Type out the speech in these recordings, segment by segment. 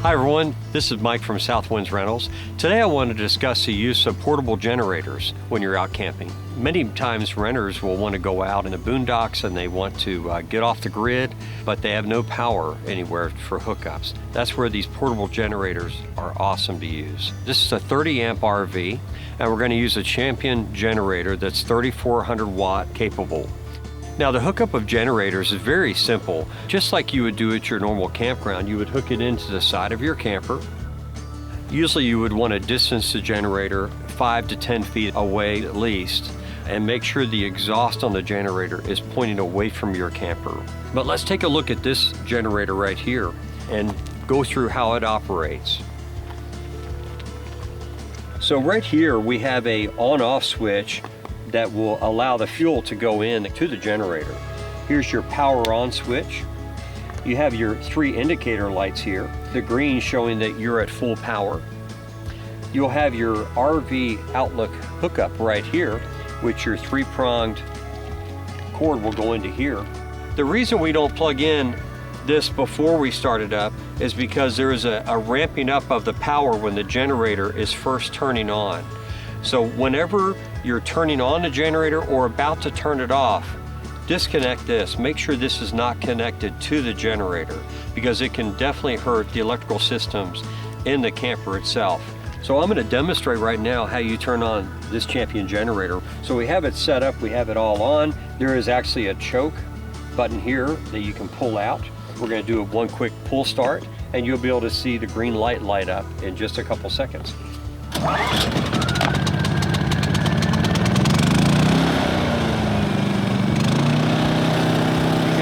Hi everyone, this is Mike from South Winds Rentals. Today I want to discuss the use of portable generators when you're out camping. Many times renters will want to go out in the boondocks and they want to get off the grid, but they have no power anywhere for hookups. That's where these portable generators are awesome to use. This is a 30 amp RV and we're going to use a Champion generator that's 3400 watt capable. Now the hookup of generators is very simple. Just like you would do at your normal campground, you would hook it into the side of your camper. Usually you would want to distance the generator 5 to 10 feet away at least, and make sure the exhaust on the generator is pointing away from your camper. But let's take a look at this generator right here and go through how it operates. So right here we have a on-off switch that will allow the fuel to go in to the generator. Here's your power on switch. You have your 3 indicator lights here, the green showing that you're at full power. You'll have your RV Outlook hookup right here, which your 3-pronged cord will go into here. The reason we don't plug in this before we start it up is because there is a ramping up of the power when the generator is first turning on. So whenever you're turning on the generator or about to turn it off, disconnect this. Make sure this is not connected to the generator because it can definitely hurt the electrical systems in the camper itself. So I'm going to demonstrate right now how you turn on this Champion generator. So we have it set up, we have it all on. There is actually a choke button here that you can pull out. We're going to do one quick pull start and you'll be able to see the green light light up in just a couple seconds.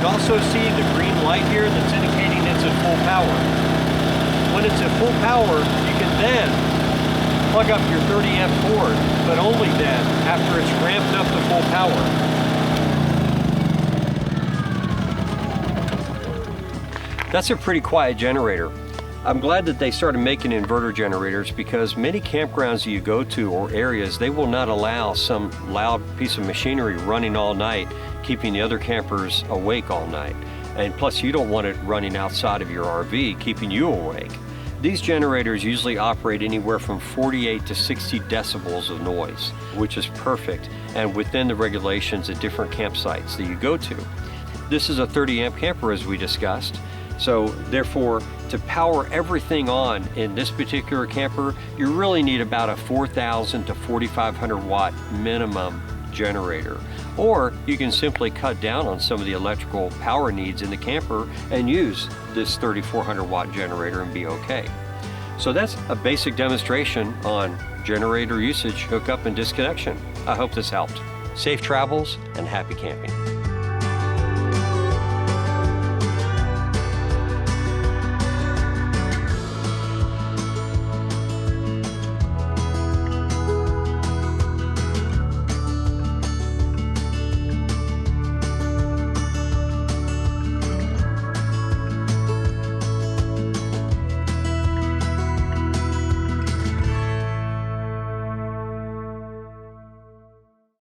Also see the green light here that's indicating it's at full power. When it's at full power, you can then plug up your 30 amp cord, but only then after it's ramped up to full power. That's a pretty quiet generator. I'm glad that they started making inverter generators because many campgrounds that you go to or areas, they will not allow some loud piece of machinery running all night, keeping the other campers awake all night. And plus you don't want it running outside of your RV, keeping you awake. These generators usually operate anywhere from 48 to 60 decibels of noise, which is perfect and within the regulations at different campsites that you go to. This is a 30 amp camper as we discussed. So therefore, to power everything on in this particular camper, you really need about a 4,000 to 4,500 watt minimum generator. Or you can simply cut down on some of the electrical power needs in the camper and use this 3,400 watt generator and be okay. So that's a basic demonstration on generator usage, hookup, and disconnection. I hope this helped. Safe travels and happy camping.